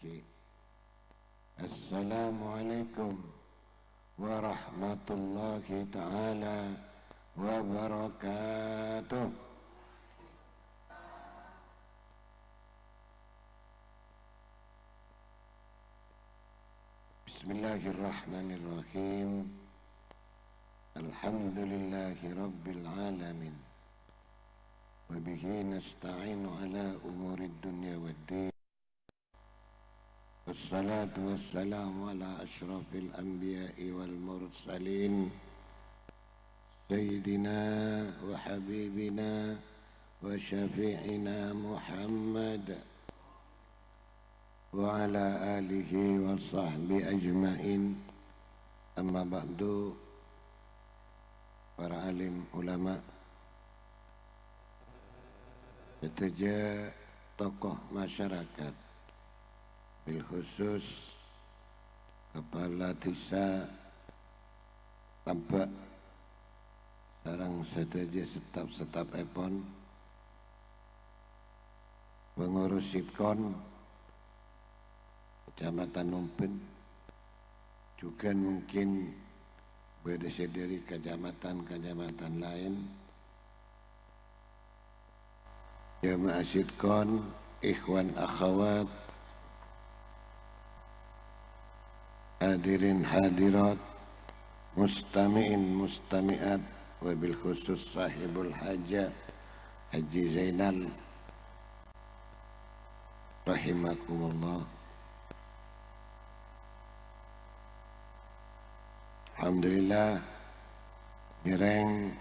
Oke. Assalamualaikum warahmatullahi ta'ala wabarakatuh. Bismillahirrahmanirrahim. Alhamdulillahi rabbil alamin. Wabihi nasta'inu ala umurid dunya waddin. Wassalatu wassalamu ala ashrafil anbiya'i wal mursalin. Sayyidina wa habibina wa syafi'ina Muhammad wa ala alihi wa sahbihi ajma'in. Amma ba'du. Para alim ulama, seteja tokoh masyarakat, bil khusus kepala desa Tambak, sarang seteja setap epon, pengurus Sitkon Kecamatan Numpen, juga mungkin berdasar dari kecamatan lain, jamaah Sitkon, ikhwan akhwat, hadirin hadirat, mustami'in mustami'at, wabil khusus sahibul hajah Haji Zainal rahimakumullah. Alhamdulillah, mireng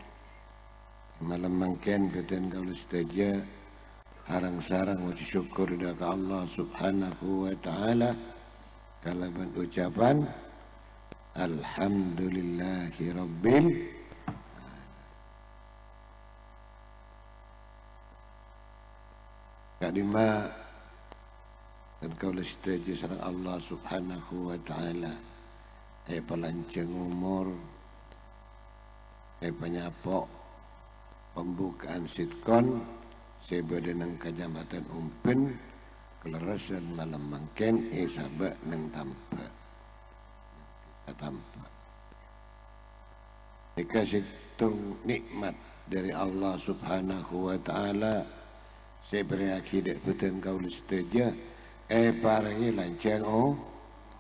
malam mangken beten kaula sedaja harang-sarang muji syukur ke Allah Subhanahu wa taala kalaban ucapan alhamdulillahi rabbil kadima dan kaula sedaja sareng Allah Subhanahu wa taala pelanceng umur, penyapok pembukaan Sitkon, sebeda nang Kecamatan Umpen, kelerasan malam mangken, sabak nang Tambak. Dikasih tung nikmat dari Allah Subhanahu wa taala. Saya berakidah betul kau setuju, parangi lancang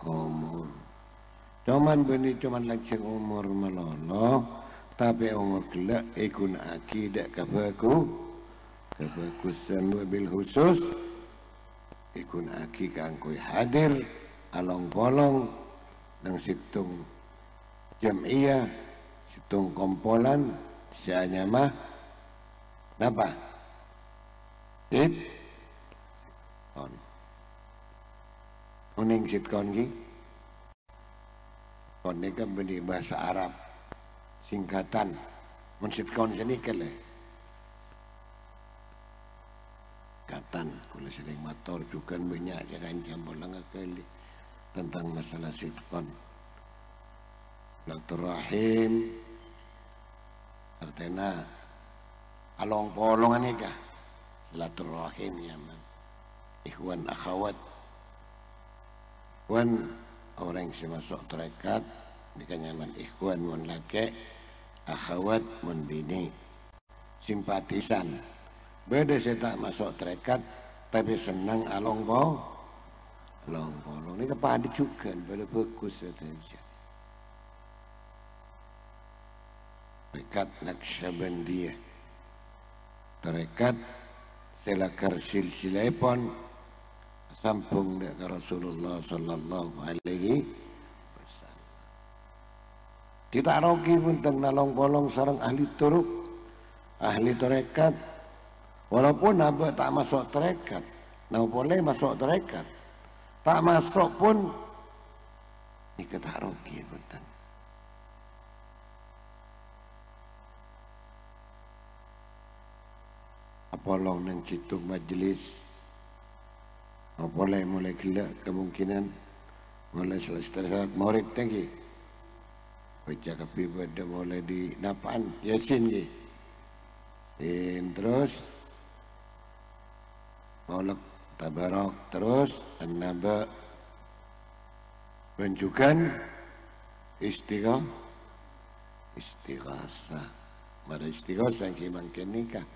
umur. Cuman lancang umur melolo, tapi umur kelak ikun akidah kebagusan wabil khusus ikun aki kangkui hadir along polong nang situng jam'iyah, situng kompolan sianya mah napa Sitkon uning Sitkon ki kon ni kan beni bahasa Arab singkatan mun Sitkon sini kele katan kula sering motor juga banyak jangan campur langkah kali tentang masalah Sitkon silaturahim artinya along polongan ni kah silaturahim ya man ikhwan akhwat wan orang yang masuk tarekat di kanyaman ikhwan mun laki akhwat mun bini simpatisan beda saya tak masuk tarekat tapi senang along polong ini kepada juga pada fokus saja tarekat Naqsyabandiyah tarekat selakar silsilepon sampung dek Rasulullah sallallahu alaihi wasallam. Kita rogi pun nolong bolong sarang ahli turuk, ahli tarekat. Walaupun abah tak masuk tarekat, nah boleh masuk tarekat. Tak masuk pun kita tak rogi pun. Apolong nang citung majlis. Boleh mulai kelak kemungkinan mulai selesai murid lagi baca kapi pada mulai di napaan Yasin terus mau tabarak. Terus an-naba menunjukkan istighasah. Mara istighasah yang mungkin nikah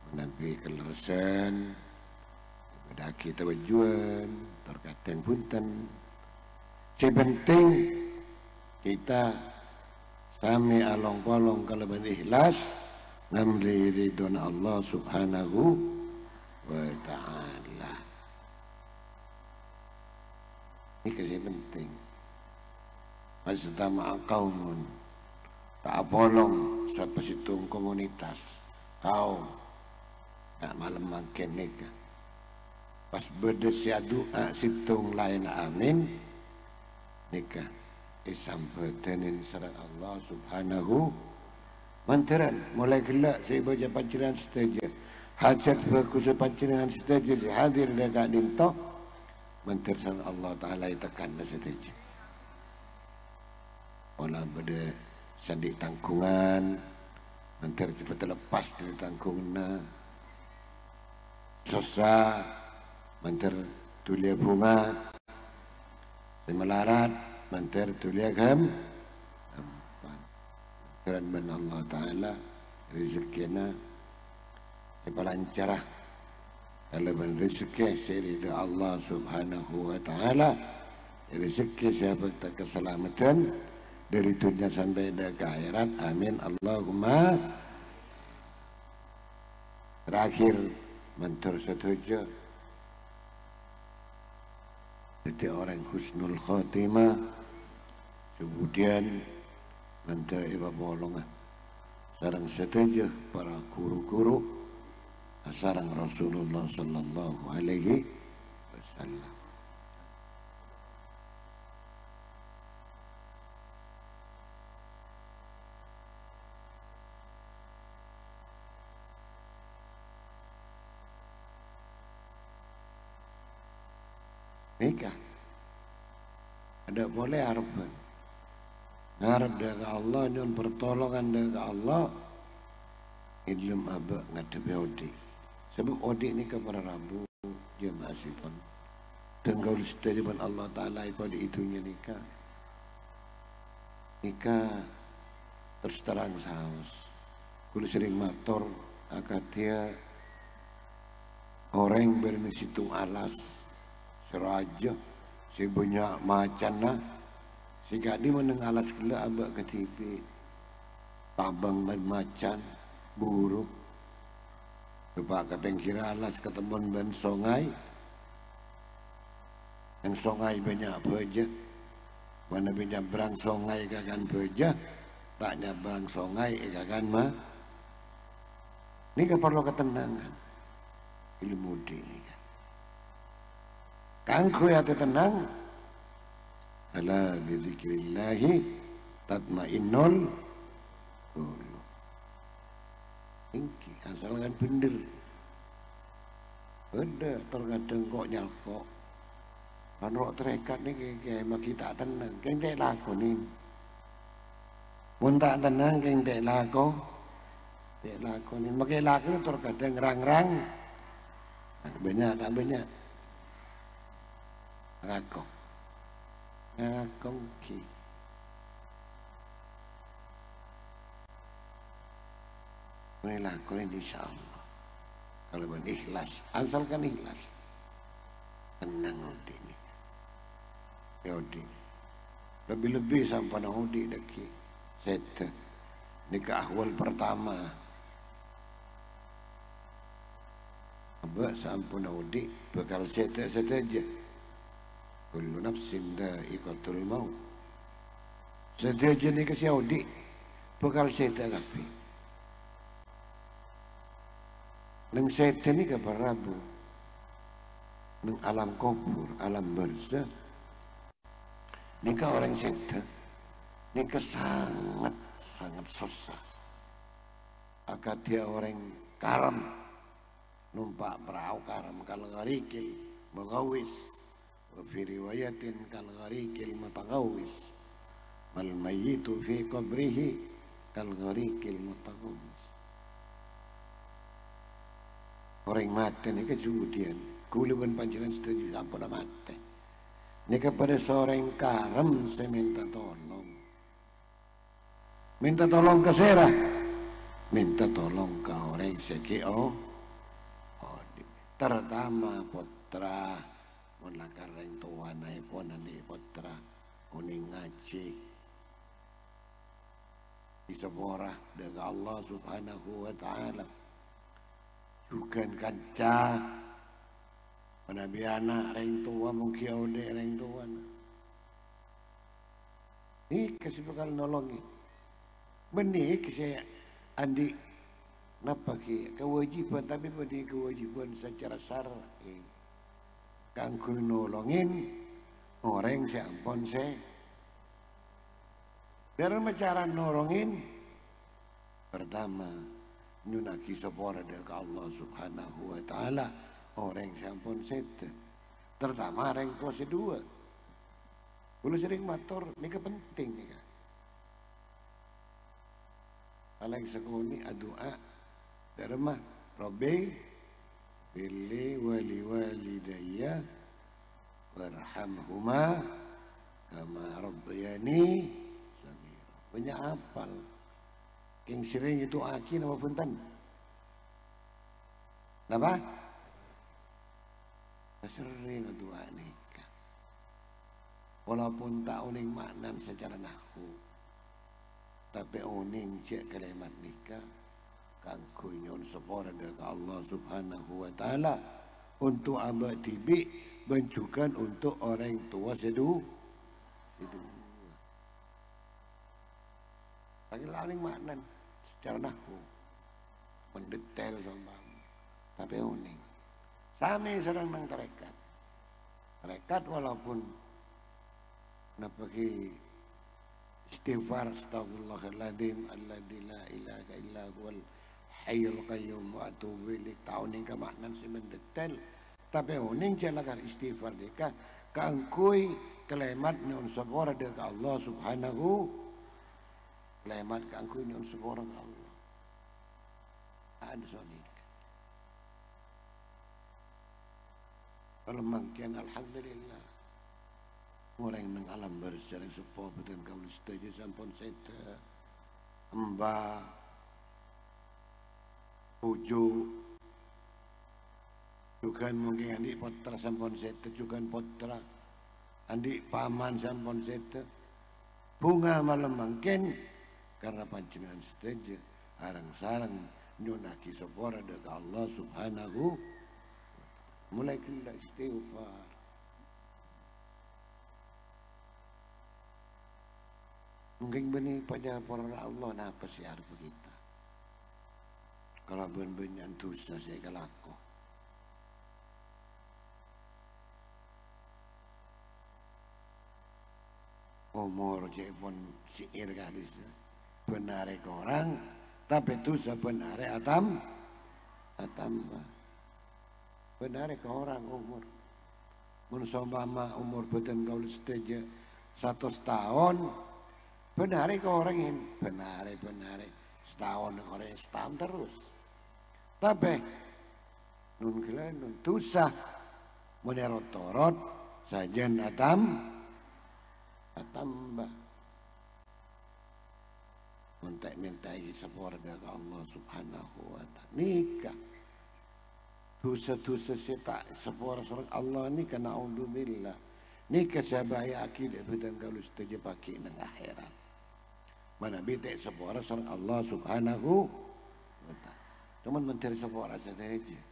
menabi kelerasan bedaki tawajuan terkadang punten. Sepenting kita sami along polong kalaban ikhlas namri ridwan Allah subhanahu wa ta'ala. Ini kasih penting. Masdama qaumun tak polong siapa situng komunitas kaum tak malam makin nikah pas berdesya doa situng lain amin nikah isampatenin sareng Allah subhanahu mantaran mulai gelak saya baca pancingan seteja hajat bagus pancingan seteja hadir dekat dinto mantar sareng Allah Ta'ala tekan seteja wala berde sandik tangkungan mantar cepat terlepas dari tangkungan susah mantar tulia bunga semelarat mantar tulia gam mantaran ben Allah Ta'ala rezekina pelancarah kalau ben rezeki serida Allah subhanahu wa ta'ala rezeki siapa tak keselamatan dari dunia sampai ke akhirat. Amin Allahumma. Terakhir mentor setuju jadi orang husnul khotimah. Kemudian mentor iba bolong sarang setuju para guru-guru sarang Rasulullah sallallahu alaihi wasallam. Nikah ada boleh harapan ngarep dengan Allah dan pertolongan dengan Allah ilmu abak ngadepi odi sebab odi ni kepada Rabu dia masih pun tenggaul setiap Allah Ta'ala pada itunya nikah terus terang sahaus kulu sering mator akad dia orang bermisitu alas seraja si banyak macan lah si gadi meneng alas kela abak ke TV tabang macan buruk lepak kadang kira alas ketemuan ban songai yang songai banyak beja mana banyak berang songai kagan beja tak nyabrang songai kagan mah ini kan perlu ketenangan ilmu ini kangku ya tenang ala bizikrillahi tatmainnul qulub ingki asalkan bener ada terkadang kok nyalkok kan rok terekat ni kayak kita tenang keng tak lakonin mun tak tenang keng tak lakonin makai lakon terkadang rang-rang banyak tak banyak ngakong ki boleh lakukan insyaallah kalau ikhlas asalkan ikhlas tenang odi ni odi lebih-lebih sampai odi deki set nikah awal pertama abah sampun odi bakal set aja kullu nafsin dha'iqatul maut setiap jenis kasih audi bakal setan api neng setan ni kabar rabu neng alam kubur alam barzah nikah orang setan nikah sangat susah akad dia orang karam numpak perahu karam kalau ngarikil mengawis وفي رواية كالغريق المتغوص والميت في قبره كالغريق المتغوص orang mati ni kemudian kuli ben panjenengan setuju sampun mate. Ini kepada seorang karem saya minta tolong. Minta tolong ke Sarah. Minta tolong ke orang sekio. Terutama putra mulakar yang tua naik pun nanti putra kuning ngaji di seborah dengan Allah Subhanahu wa Ta'ala juga kanca Nabi anak yang tua mungkin udah yang tua ini kasih bakal nolongi benih saya andi napa ki kewajiban tapi pada kewajiban secara syar'i kanggo nolongin orang sampun se dalam cara nolongin pertama nyunaki sepora ke Allah Subhanahu wa Ta'ala orang sampun set terutama orang pose dua dulu sering matur ini penting nih kan alang sekuni doa Dharma Rabbi Billi wali walidayya warhamhuma kama rabbayani saghira. Banyak apal. Yang sering itu aki nama punten. Napa? Sering doa nikah. Walaupun tak uning maknan secara nahwu. Tapi uning cek kalimat nikah kanggo nyon sepora dengan Allah Subhanahu wa Ta'ala untuk abad tibi bencukan untuk orang tua sedua lagi laling maknan secara nahwu mendetail sama tapi uning sami serang nang tarekat walaupun napaki istighfar astagfirullahaladzim alladzi la ilaha illa huwal hayyul qayyum wa atubu ilaih tauning ka maknan si mendetail tapi uning jalakan istighfar deka kangkui kelemat nyon sepora deka Allah Subhanahu kelemat kangkui nyon sepora ka Allah ada sonik kalau mangkian alhamdulillah orang nang alam bersering sepo betul kau setuju sampun seta mbak Uju juga mungkin andi potra sampun seta juga potra andi paman sampun seta bunga malam mungkin karena panjenengan setuju arang-sarang nyunaki sepora dekat Allah Subhanahu mulai kita istighfar mungkin benih pada para Allah nah apa sih harus kita kalau ben-ben dosa saya kelaku umur cek pun siir kali benar ke orang tapi dosa benar atam benar ke orang umur mensobama umur beten kau seteja 100 tahun benar ke orang ini benar setahun orang setahun terus tapi nun kila nun dosa menurut Torot sajen atamba mintai sepora dari Allah Subhanahu wa Ta'ala nikah dosa-dosa seta sepora serang Allah ni kena na'udzubillah nikah sabaya akidah betul kalau setuju pakai nang akhirat mana bitek sepora serang Allah Subhanahu wa Ta'ala cuman menteri sepora saja cek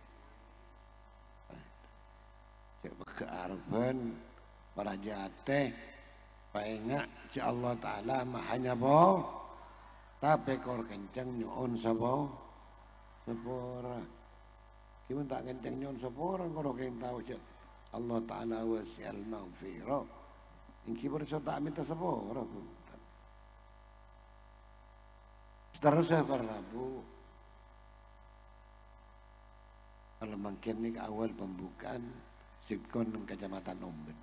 kearban para jateh paenga si Allah Ta'ala mahanya bo tapi kor kencang nyon sepora gimana tak kencang nyon sepora kalau kalian tahu cek Allah Ta'ala wasi'al maghfirah yang kibar tak minta sepora pun seterusnya Rabu kalau mungkin ini awal pembukaan sitkon di Kecamatan Ombet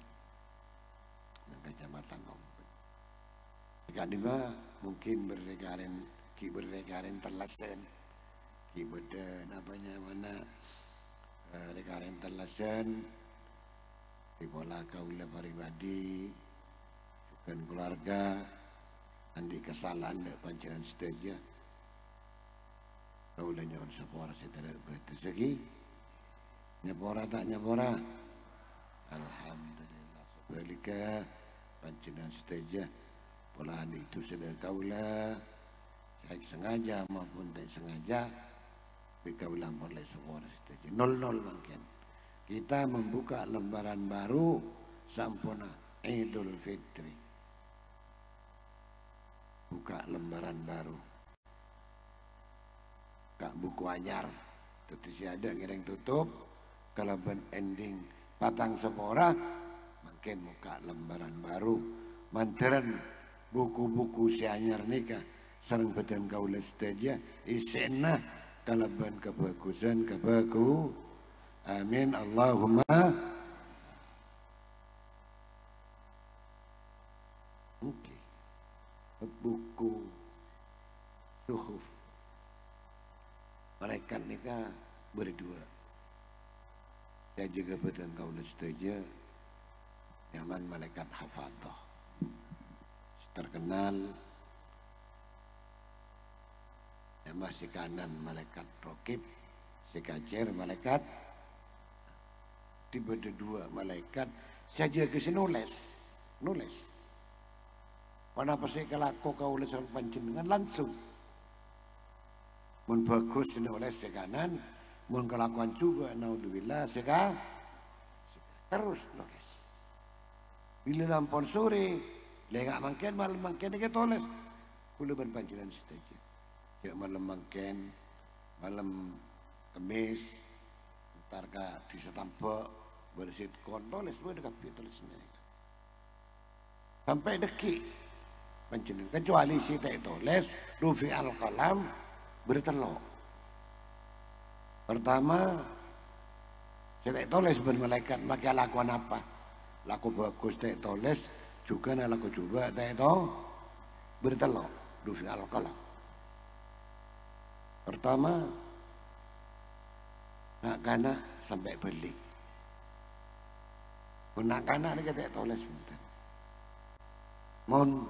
jika dima mungkin berregarin terlasen ki beda namanya mana karen telasen di pola kaula pribadi bukan keluarga andi kesalahan dek panceran seteja kaula nyon sapora setera betes lagi nyapora tak nyapora alhamdulillah sebalika panceran seteja pola andi itu sudah kaula saya sengaja maupun tidak sengaja kaula mulai sapora seteja 00 mungkin kita membuka lembaran baru sampuna Idul Fitri. Buka lembaran baru. Kak buku anyar. Tetapi ada ngereng tutup. Kalau ben ending patang sepora, makin buka lembaran baru. Manteran buku-buku si anyar nikah. Sareng beten kaula seteja. Isena kalau ben kebagusan kebagu. Amin Allahumma. Oke. Buku suhuf malaikat nikah berdua. Saya juga betul kaula setuju. Nyaman malaikat hafadzah terkenal. Nama si kanan malaikat rokib, si kacer malaikat. Tiba dua malaikat saja ke sini nulis. Mana pasti kalau kau nulis panjenengan langsung. Mun bagus nulis si kanan, mun kelakuan juga naudzubillah seka terus nulis. Bila lampon sore, lengak mangken malam mangken kita tulis. Kula ban panjenengan setuju. Cek malam mangken, malam Kamis, ntar ka disetampak bersit kontoles gue dekat tulisnya sampai deki panjenengan kecuali si teh tulis rufi al qalam bertelok pertama si teh tulis bermalaikat maka lakukan apa laku bagus teh tulis juga nak laku coba teh itu bertelok rufi al qalam pertama nak kana sampai balik Anak-anak ni kata tulis sebentar. Mon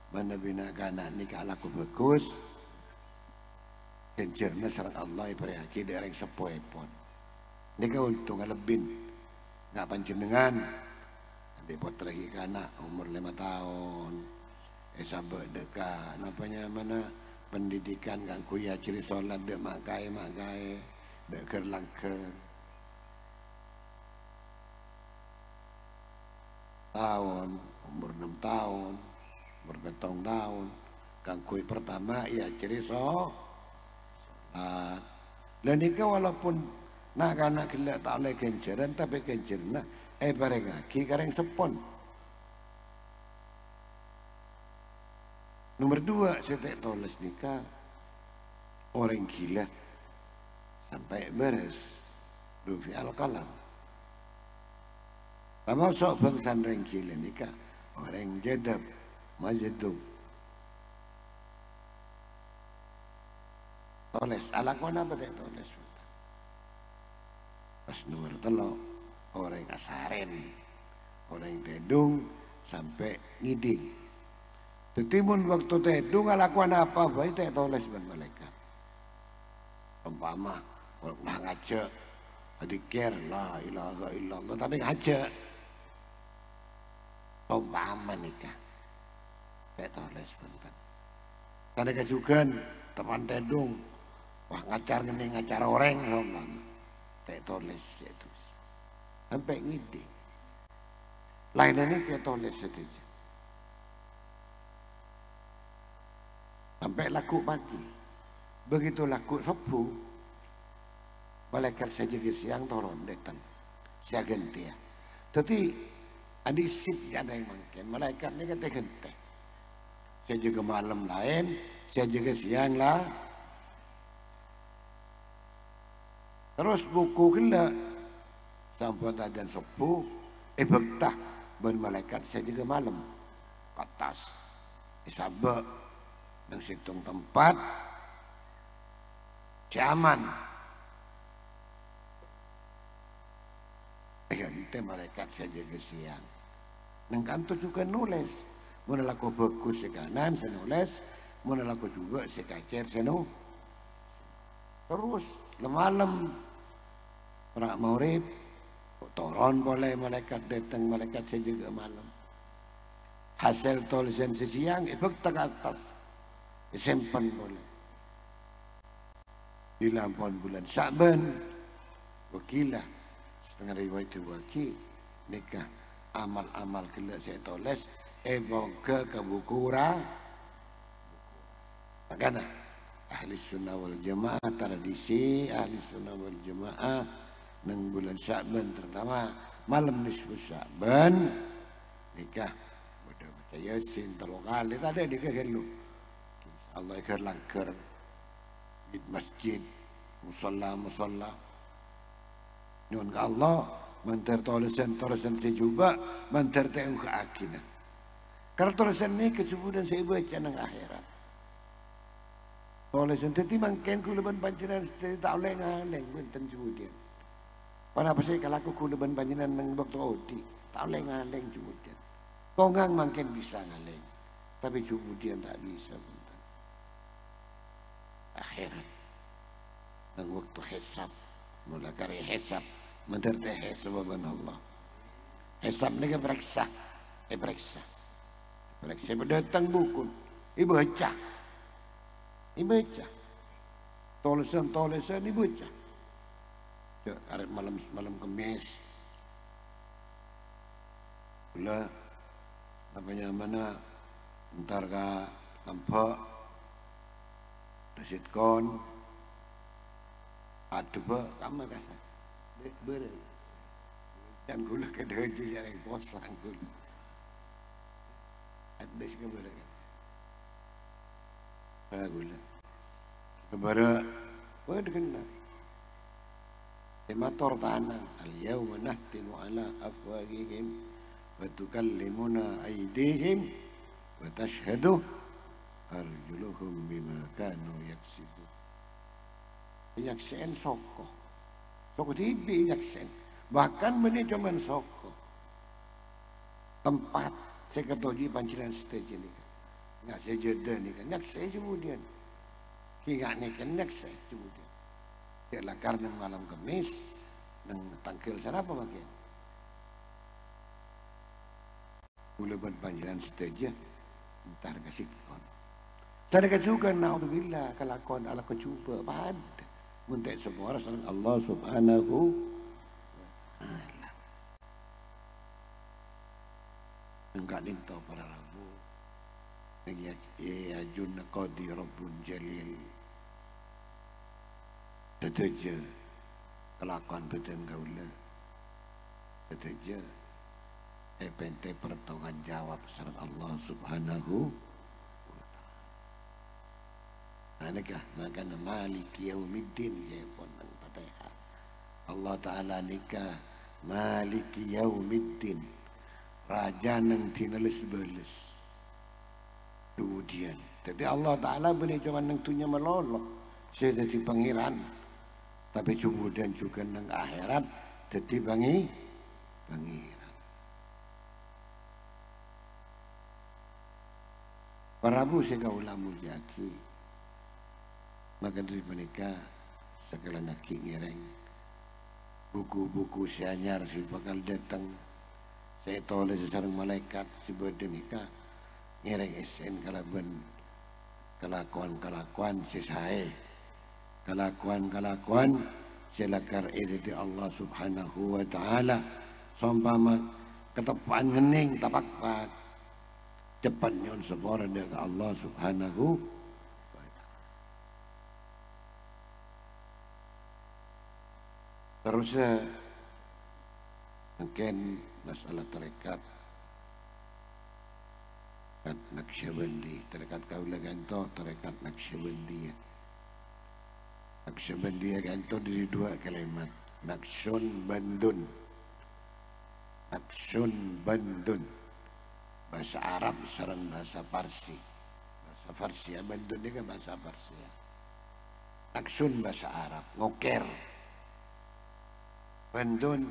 mana bina kanak ni kalau aku bagus, kencerna serat Allah iperhaki dari sepoi pun. Ni kau untung lebih, nggak panjenengan. Ada potret kanak umur 5 tahun, sahabat dekat, napanya mana pendidikan kan kuya ciri solat dek makai, dek kerlangker. Tahun, umur 6 tahun, umur 7 tahun, kangkui pertama ya ciri solat. Dan ini walaupun nak anak kelak tak oleh kenceran tapi kencerna bareng aki kareng sepon. Nomor 2 saya tak tulis nikah orang gila sampai beres rufi al qalam. Kamu sok bangsa orang gila nikah orang jadab majadub tulis alakuan apa tak tulis pas nomor 3 orang asaren orang tedung sampai ngiding tetimun waktu tedung alakuan apa baik tak tulis ban malaikat umpama orang ngajak adikir la ilaha illallah tapi ngajak umpama nikah tak tulis bentar karena kejugan teman tedung wah ngacar gini ngacar orang tak tulis itu sampai ngide lain ini kita tulis saja sampai laku pagi begitu laku subuh malaikat saja ke siang turun datang saya ganti ya tapi adik sip ada yang mungkin malaikat ini kata ganti saya juga malam lain saya juga siang lah terus buku gila sampai dan subuh bektah ben malaikat saya juga malam ke atas isabak dan situng tempat zaman Ente malaikat saja ke siang. Nang kantor juga nulis. Muna laku bagus si kanan, saya nulis. Muna laku juga si kacer, saya nulis. Terus, lemalam. Pernah maurib. Turun boleh malaikat datang, malaikat saya juga malam. Hasil tulisan siang, ibuk ke atas. Disimpan boleh. Di lampauan bulan Sa'ban. Wakilah. Setengah riwayat wakil. Nikah. Amal-amal kelak saya tulis. Ke bukura. Makanya. Ahli sunnah wal jamaah. Tradisi ahli sunnah wal jamaah. Nang bulan Sa'ban terutama. Malam nisfu Sa'ban. Nikah. Baca Yasin 3 kali. Tadi nikah kan lu. Allah ikut langgar di masjid, musalla, nyun ke Allah, mentar tulisan sejuba, mentar tengok ke akhirnya. Karena tulisan ini kesubuhan saya baca nang akhirat. Tulisan tadi mungkin kulaban panjenengan tak oleh ngaleng, benten kemudian. Kenapa saya kalau aku kulaban panjenengan nang waktu odi, tak oleh ngaleng kemudian. Kongang mungkin bisa ngaleng, tapi kemudian tak bisa. Akhirat dan waktu hisab mula kari hisab menterti hisab Allah hisab ni periksa berdatang buku ibaca tulisan ibaca arep malam Kamis pula namanya mana entar ka nampak Sitkon ada apa kamu kasar ber dan gula kedeje yang posang gula ada sih keber kan gula kebara apa dikenal motor tanah al-yawma nahtimu ala afwahihim wa tukallimuna aydihim wa tashhadu arjuluhum bima kanu yaksibun. Nyaksen soko tibi nyaksen. Bahkan meni cuman soko. Tempat saya ketoji pancilan stage ni kan. Nggak sejeda ni kan. Nyaksen kemudian. Hingga ni kan nyaksen kemudian. Ialah karena malam Kamis nang tangkel sana apa makin. Ulaban pancilan stage entar kasih kon. Saya juga naudzubillah kelakuan ala kecuba pada muntek semua orang Allah Subhanahu wa taala. Enggak dinto para rabu. Dengan ajun qadi rabbun jalil. Teteja kelakuan beten gaula. Teteja epente pertolongan jawab sareng Allah Subhanahu Anakah makan maliki yaumiddin saya pun nang Fatihah. Allah Taala nikah maliki yaumiddin. Raja nang tinales beles. Kemudian, jadi Allah Taala beri cuma nang tunya melolok. Saya jadi pangeran. Tapi kemudian juga nang akhirat jadi pangeran. Para bu saya ulama jaki. Maka dari mereka segala naki ngereng buku-buku si anyar si bakal datang saya tulis sareng malaikat si berdenika ngereng esen kalaban kelakuan si sae kelakuan si lakar editi Allah Subhanahu wa taala sompama ketepan ngening tapak cepat nyon sepora dengan Allah Subhanahu terus mungkin masalah tarekat Naqsyabandi tarekat kaula ganto tarekat Naqsyabandi ganto dari 2 kalimat Naqsyun Bandun bahasa Arab sareng bahasa Parsi ya Bandun ini kan bahasa Parsi ya Naqsyun bahasa Arab ngoker Bandun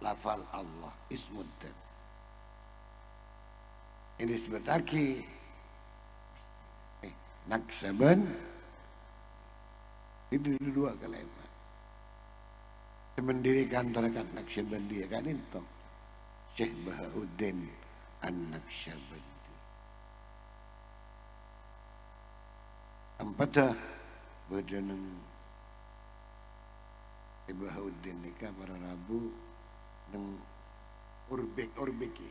lafal Allah ismuddin. Ini disebut lagi Naqsyaband. Itu dua kalimat. Mendirikan tarekat Naqsyabandiyah kan itu Syekh Bahauddin An-Naqsyabandi. Ampatah berdenang Syekh Bahauddin nikah para Rabu neng urbik-urbiki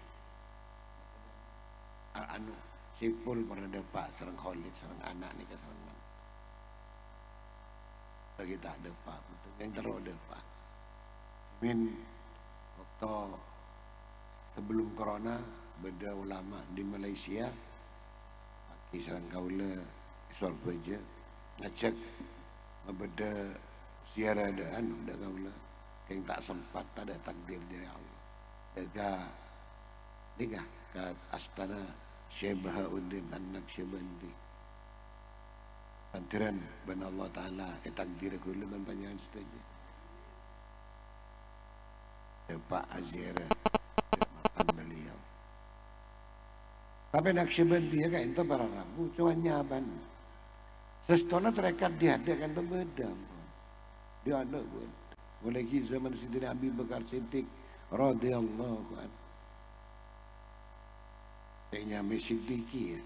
anu sipul pada depak serang Khalid serang anak nikah serang mantu. Bagi tak depak betul yang terus depak. Min waktu sebelum corona beda ulama di Malaysia pagi serang kaula isor beja ngecek beda siara ada anu dah kaula yang tak sempat tak ada takdir dari Allah. Jaga nikah ke Astana Syekh Bahauddin An-Naqsyabandi. Pantiran ben Allah Ta'ala takdir kula ben panjangan setuju. Pak Azira makan beliau. Tapi Naqsyabandi ya kan itu para Rabu cuma nyaban. Sestona terekat diadakan itu beda. Dia ada pun. Mulai zaman Sidina Abi Bakar Siddiq radhiyallahu anhu. Kayaknya Siddiqi ya.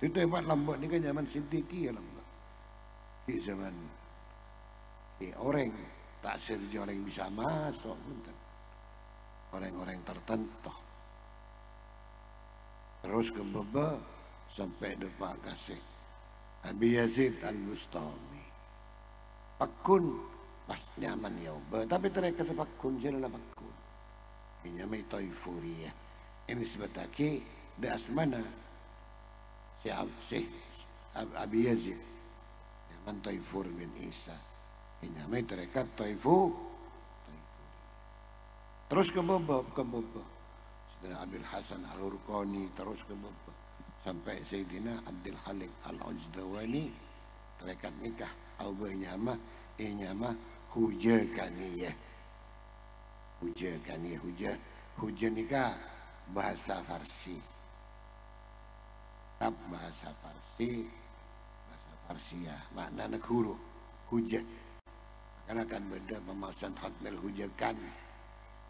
Itu hebat lambat ni kan zaman Siddiqi ya lambat. Di zaman orang tak serja orang bisa masuk pun. Orang-orang tertentu. Terus ke baba sampai depan kasih Abi Yazid Al-Bustami. Pakun pas nyaman ya tapi tereka pakun jelah pakun. Ini namanya Taifuriyah. Ini sebataki di asmana si Abi Yazid. Nyaman Taifur bin Isa. Ini namanya tereka Taifu. Terus ke baba. Saudara Abil Hasan Al-Hurqani terus ke baba. Sampai Sayyidina Abdul Khaliq Al-Ujdawani terikat nikah. Aubah nyamah, nyamah hujakaniyah. Hujah nikah bahasa Farsi. Bahasa Farsiah. Maknanya huruf, hujah. Karena akan beda pemaksaan khatmil hujakan.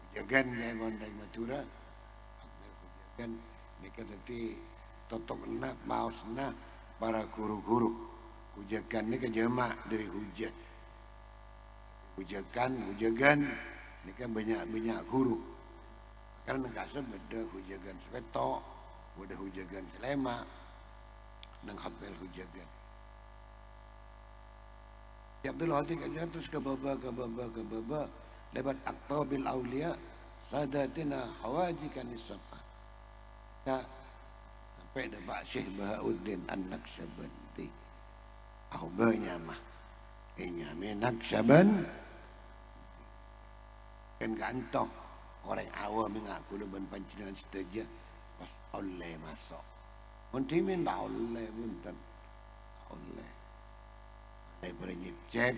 Hujagan saya mondai Madura. Khatmil hujagan. Ini kan nanti totok enak, maus enak para guru-guru. Hujagan ini kan jamak dari hujah. Hujagan ini kan banyak guru. Karena kasar beda hujagan sepetok, beda hujagan selema, dan khatmil hujagan. Ya Abdul Hadi aja terus ke baba lewat aktabil aulia sadatina hawajikan nisabah. Kita sampai depan Syekh Bahauddin An-Naqsyabandi. Aubahnya mah inya Naqsyaband kan gantong orang awam mengaku leban pancingan setuju pas oleh masuk. Muntimin tak oleh buntan oleh. Daripada nyicep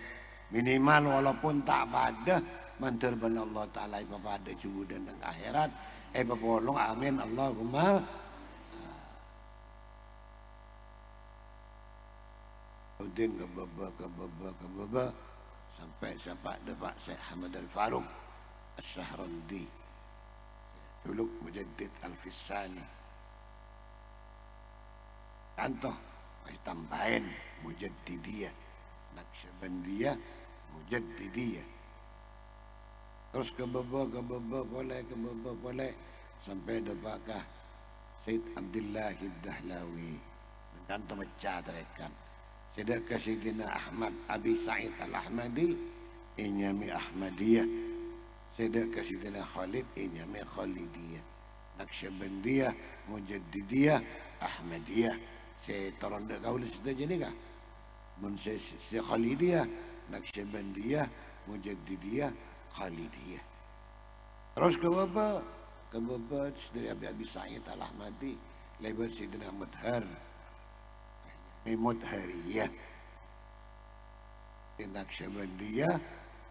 minimal walaupun tak pada mantar ben Allah Ta'ala pada cubu dan akhirat berpolong amin Allahumma. Udin ke baba sampai siapa dapat Syekh Ahmad Al-Faruq Asy-Syahrandi Juluk Mujaddid Al-Fissani contoh tambahin Mujaddidiyah Naqsyabandiyah Mujaddidiyah. Terus ke baba boleh sampai depatkah Said Abdullah Ad-Dahlawi dengan temecah terekan. Sedekah Sayyidina Ahmad Abi Sa'id Al-Ahmadi inyami Ahmadiyah. Sedekah Sayyidina Khalid inyami Khalidiyah. Naqsyabandiyah Mujaddidiyah Ahmadiyah. Saya toronda kau lisdah jadi kah? Si Khalidiyah Naqsyabandiyah Mujaddidiyah Khalidiyah. Terus ke baba dari Abi Sa'id Al-Ahmadi lebar Sayyidina Mudhar Mudhariyah Naqsyabandiyah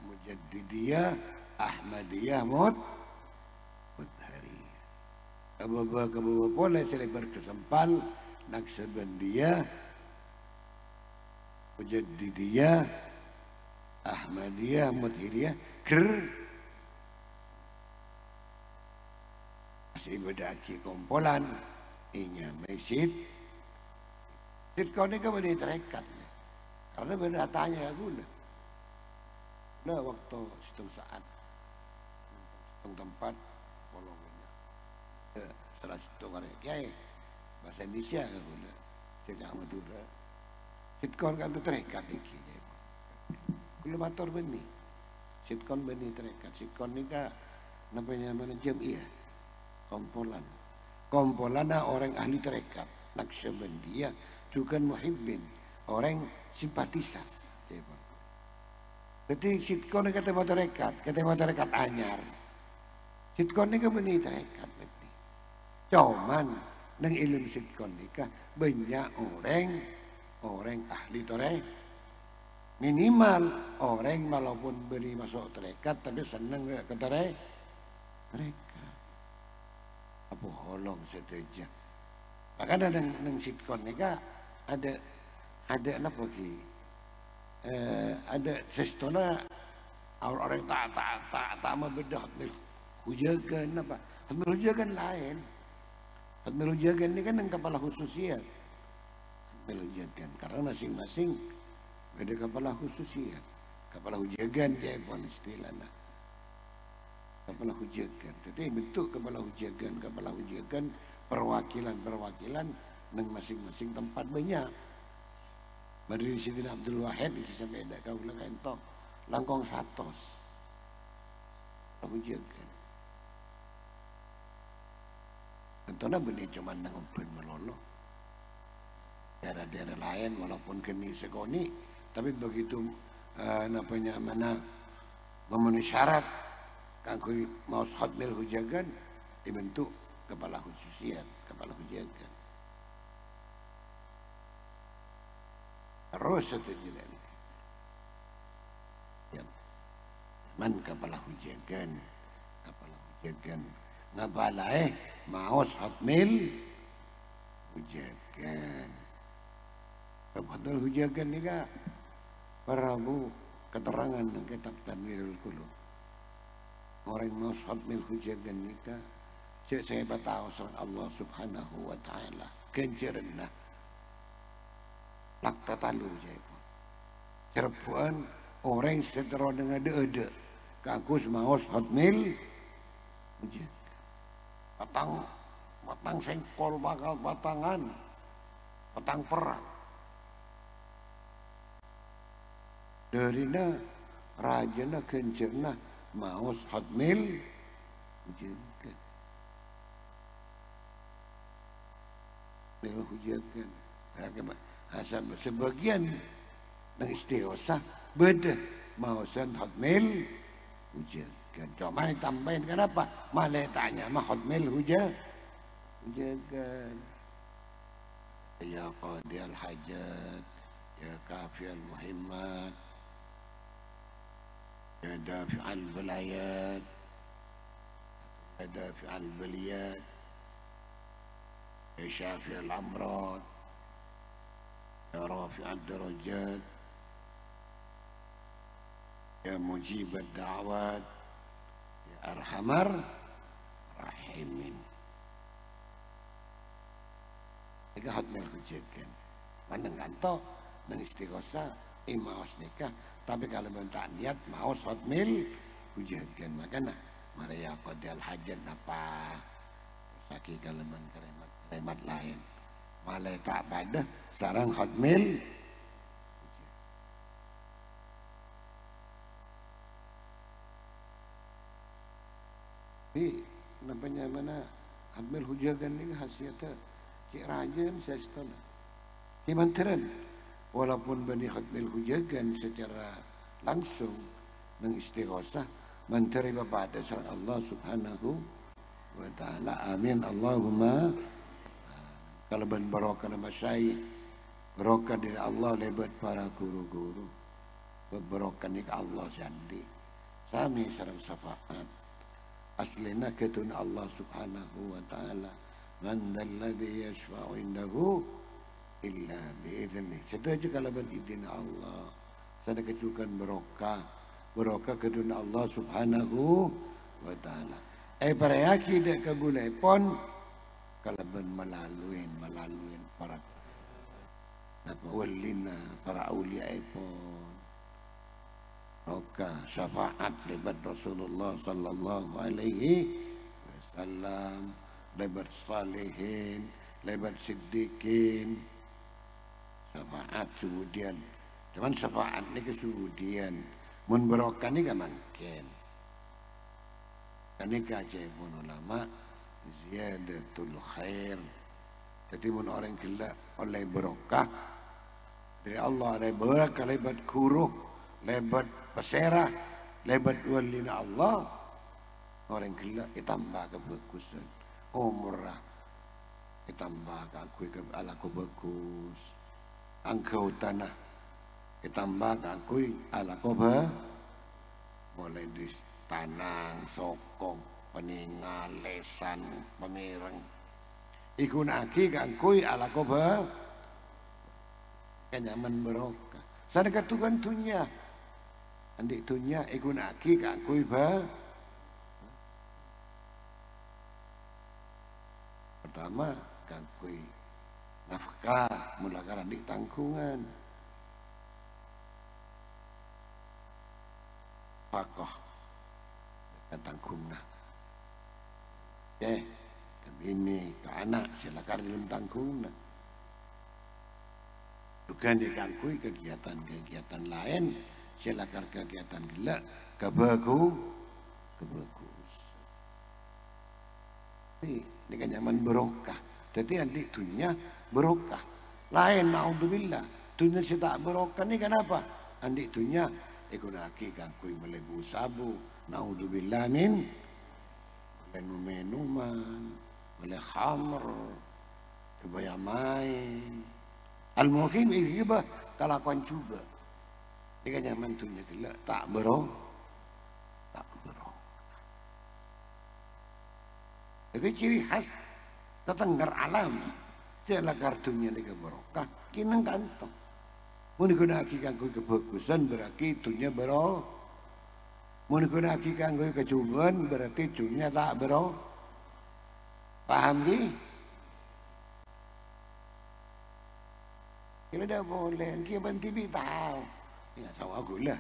Mujaddidiyah Ahmadiyah Kebawa boleh selebar kesempal Naksabandia Mujaddidiyah Ahmadiyah Mudhiriyah masih berdaki kompolan inya mesid kau ni kan boleh terikat karena benda tanya aku lah waktu setengah saat setengah tempat polongnya salah satu orang kiai bahasa Indonesia aku lah cakap Madura sitkon kan tu terikat lagi kalau motor benih sitkon benih terikat sitkon ni kan namanya mana jamiah kompolan orang ahli terikat Naksabandia juga muhibbin orang simpatisan jadi sitkon ni kata terikat anyar sitkon ni kan benih terikat benih cuman nang ilmu sitkon ni kan banyak orang ahli terikat minimal orang walaupun beri masuk terikat tapi senang ke terikat apa holong saja. Makanya nang sitkon ni kan ada apa ki? Ada sestona orang tak membedah hujagan apa? Hujagan lain. Hujagan ni kan nang kepala khususiyat. Hujagan karena masing-masing ada kepala khususiyat. Kepala hujagan dia pun istilahnya. Kepala hujagan. Jadi bentuk kepala hujagan perwakilan nang masing-masing tempat banyak. Berdiri Sidina Abdul Wahid kisah beda kau lah ento langkong 100 hujagan. Tentunya benih cuma nang open melolo. Daerah-daerah lain walaupun kini segoni tapi begitu namanya mana memenuhi syarat kangkui mau hotmail hujagan dibentuk kepala khususian kepala hujagan terus satu jalan ya man kepala hujagan ngabalai mau hotmail hujagan kepala hujagan ni kah Prabu keterangan dalam kitab Tanwirul Qulub orang masyhad mil hujagan nikah saya tahu surah Allah Subhanahu wa taala kencerna lakta talu saya pun serbuan orang setera dengan de kagus maos hotmil hujagan batang sengkol bakal batangan batang perang Darina rajana kencerna maus hotmail hujagan mil hujagan asal sebagian ng istighosah beda mausan hotmail hujagan cuma ditambahin kenapa malah tanya mah hotmail hujagan ya qadiyal hajat ya kafiyal muhimmat يا دافع البلايات يا دافع البليات يا شافع الأمراض يا رافع الدرجات يا مجيب الدعوات يا أرحم الراحمين Ika hotmail hujagan Pandang kanto Nang istighosah Imaos nikah Tapi kalau bentak niat Maos hotmail hujagan Makanya Maria Qadil hajat apa Saki kalaman keremat lain Malay tak pada Sarang hotmail Jadi Namanya mana Hotmail hujagan ini khasiatnya Cik Rajan saya setelah Kimantaran Walaupun bani hotmail hujagan secara langsung mengistighosah menteri kepada Allah Subhanahu wa ta'ala amin Allahumma kalau ben barokah nama saya barokah dari Allah lebat para guru-guru berbarokah ni Allah sandi sami sareng syafaat aslina ketun Allah subhanahu wa ta'ala. Man dalladhi yashfa'u indahu illa bi'idznih. Setuju kalau berizin Allah. Sana kecukan berokah. Berokah kedun Allah subhanahu wa ta'ala. Parayaki dek kagulay pon. Kalau ben melaluin para walina, para awliya pon. Roka syafaat lebat Rasulullah sallallahu alaihi wasallam, lebat salihin, lebat siddiqin. Syafaat kemudian, cuman syafaat ni kesudian, mun barokah ni kamangken. Kani kaji pun ulama ziyadatul khair. Jadi mun orang gila oleh barokah dari Allah, ada berkah lebat kuruh, lebat peserah, lebat walina Allah. Orang gila ditambah kebagusan, umrah ditambah kakui ke alaku bagus, angkau tanah ditambah kakui alaku mulai di tanang, sokong, peninggal, lesan, pemireng. Iku naki kakui alaku kenyaman berokah. Sana ketukan tunya, andik tunya iku naki kakui pertama kakui nafkah mulakar andik tangkungan. Pakoh tangkungna. Ke bini, ke anak silakan dalam tangkungna. Bukan diganggu kegiatan-kegiatan lain, silakan kegiatan gila, kebagus. Ini dengan nyaman berokah. Jadi adik dunia berokah. Lain naudzubillah. Dunia si tak berokah ni kenapa? Adik dunia ikunaki kangkui melebu sabu. Naudzubillah min oleh minuman, oleh khamr, kebaya main. Al-muhim igibah kalakuan cuba. Dengan nyaman dunia gila tak berokah. Itu ciri khas tetenggar alam. Jala kartunya ni keberokah, kinang kantong. Mun gunaki kanggo kebagusan berarti dunia berokah. Mun gunaki kanggo kecubaan berarti dunia tak berokah. Paham ni? Kalau dah boleh, kita bantu tahu. Ya sama aku lah.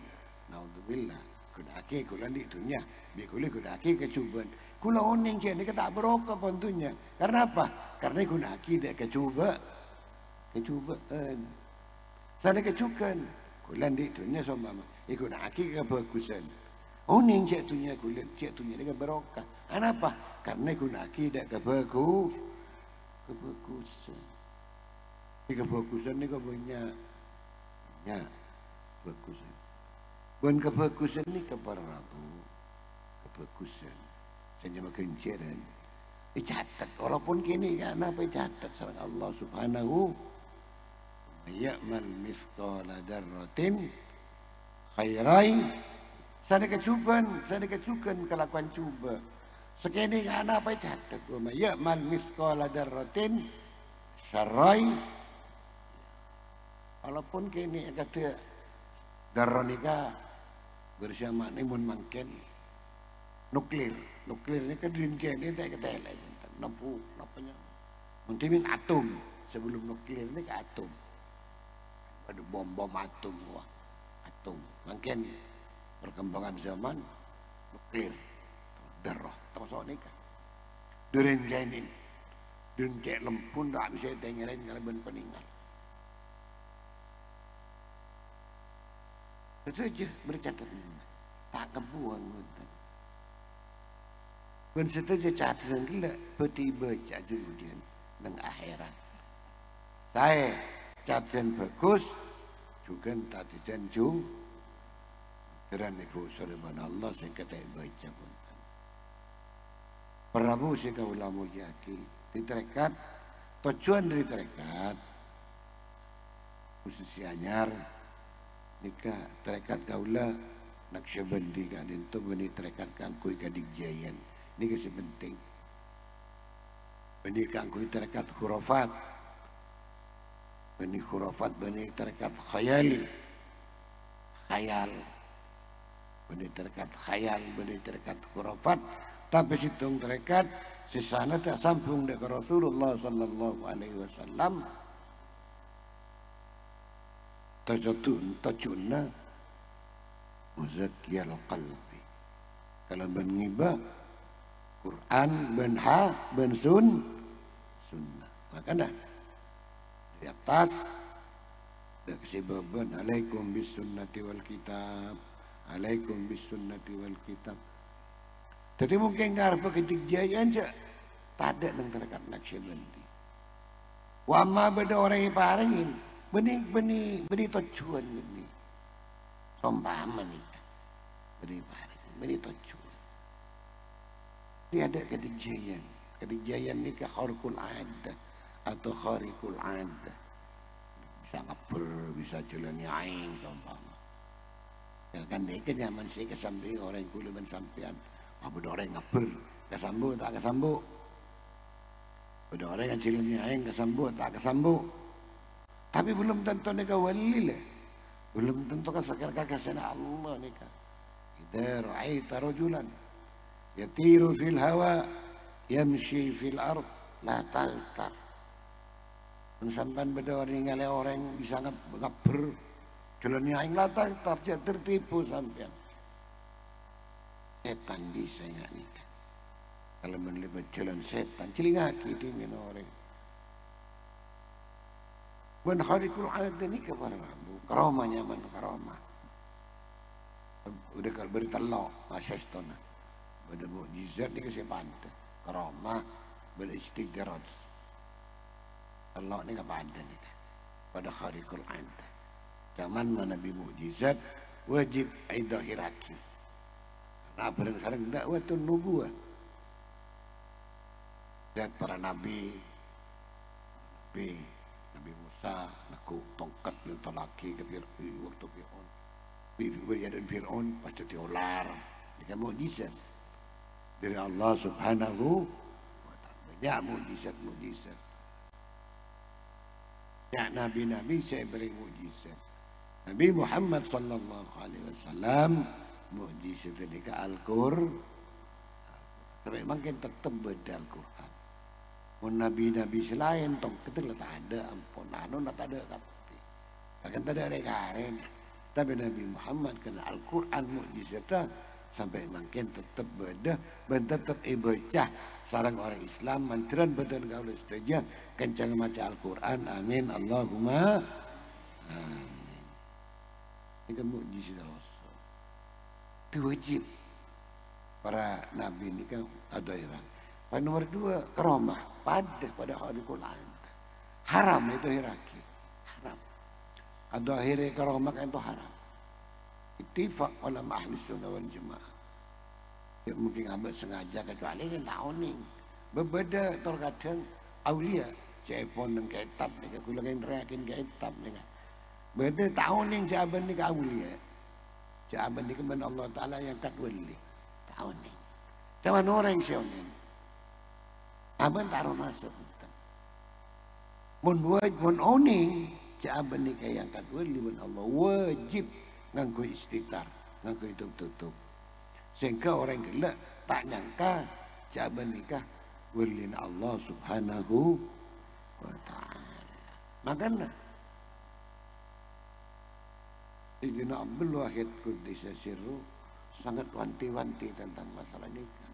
Naudzubillah. Gunaki kulan di dunia, bikulah gunaki kecubaan. Kula oning je ni tak berokah pontunya. Karena apa? Karena gunaki dia kecubaan. Sana kecukan. Kulan di dunia sama gunaki kebagusan. Oning je dunia kulan je dunia dia berokah. Kenapa? Karena gunaki dia kebagusan. Kebagusan ni kau banyak bagusan. Bukan kebagusan ni keparabu, kebagusan. Saya makin ceran. Dicatat, walaupun kini kan apa dicatat sareng Allah Subhanahu. Ya'mal mithqala dzarratin khairai. Saya kecukan kelakuan cuba. Sekini kan apa dicatat. Ya'mal mithqala dzarratin syarrai. Walaupun kini kata darronika bersama ni mun mangken nuklir ni kan rinken ni tak ketela nampu napanya muntimin atom sebelum nuklir ni ke atom ada bom atom mangken perkembangan zaman nuklir darah termasuk ni kan durin kainin durin kayak lempun tak bisa dengerin kalau ben peninggal. Itu saja bercatat tak kebuang pun setuju catatan gila peti baca kemudian dengan akhirat saya catatan bagus juga tadi janju kerana ibu saudara Allah saya kata baca pun Prabu saya ulama jaki ditrekat tujuan dari trekat khusus anyar nikah terekat kaula naksabandi kan itu bani terekat kangkui kadik jayan Ini kasih penting. Bani kangkui terkat khurafat. Bani khurafat, bani terkat khayali. Khayal. Bani terkat khayal, bani terkat khurafat. Tapi situng terkat sesana tak sambung dengan Rasulullah sallallahu alaihi wasallam. Tajunna muzakkiyal qalbi. Kalau bernibah Quran, benha, sunnah. Makanya di atas ada kesibukan alaikum bis sunnati wal kitab, alaikum bis sunnati wal kitab. Tapi mungkin ngarep kejayaan saja tak ada yang terdekat Naqsyabandi. Wa amma beda orang yang parangin, beni tujuan beni. Sompama nih, beni parangin, beni tujuan. Tiada kedijayaan. Kedijayaan ni ke kharqul adah atau khariqul adah. Bisa ngapur, bisa jalan aing seumpama. Kan dia ke zaman si kesambi orang kuliban sampean. Apa orang ngapur, kesambu tak kesambu. Ada orang yang jalan aing kesambu tak kesambu. Tapi belum tentu mereka wali lah. Belum tentu kan sekarang kasana Allah nika. Idza ra'aita rajulan yatiru fil hawa yamshi fil ard la taltar. Sampan beda orang ngale orang bisa ngapur jalannya aing la taltar, dia tertipu sampean. Setan bisa nggak nikah. Kalau melibat jalan setan, celingaki dingin orang. Ben harikul ada nikah para rabu, karomanya mana karomah. Udah kalau berita lo, masih stona. Beda mukjizat ni kasi pada karomah, beda istiqdarat. Allah ni kepada ni pada harikul ada. Zaman mana nabi mukjizat wajib aidah hiraki. Nah sekarang dakwatun nubuwah dan para nabi Musa naku tongkat yang talaki ke waktu Fir'aun beriadan Fir'aun pasti diolar ini kan mukjizat dari Allah subhanahu wa ta'ala. Banyak mukjizat ya nabi-nabi saya beri mukjizat. Nabi Muhammad sallallahu alaihi wasallam mukjizat ini ke Al-Qur'an. Sampai makin tetap beda Al-Qur'an. Nabi-nabi selain tong kita tak ada ampun anu tak ada kapi. Bahkan tak ada karen. Tapi Nabi Muhammad kena Al-Qur'an mukjizatnya sampai makin tetap beda dan tetap ibadah sarang orang Islam mantiran badan gaul setuju kencang maca Al-Qur'an. Amin Allahumma amin. Ini mukjizat Rasul. Itu wajib para nabi ini kan ada yang pada nomor 2 karomah pada harikul adah. Haram itu hiraki, haram. Ada akhirnya karomah itu haram. Ittifaq ulama ahli sunnah wal jamaah. Ya, mungkin abad sengaja kecuali kan tahu nih. Berbeda terkadang aulia cepon dengan kitab nih, kulo kan reakin kitab nih. Beda tahu nih jawaban nih aulia. Jawaban nih kepada Allah Taala yang katwali. Tahu nih. Jangan orang siapa nih. Abang taruh masuk. Mun oning jawaban nih kayak yang katwali mun Allah wajib nganggo istitar, nganggo tutup. Sehingga orang gelak tak nyangka jawaban nikah walin Allah subhanahu wa ta'ala. Makanya Sayyidina Abdul Wahid Quddisa Sirru sangat wanti-wanti tentang masalah nikah.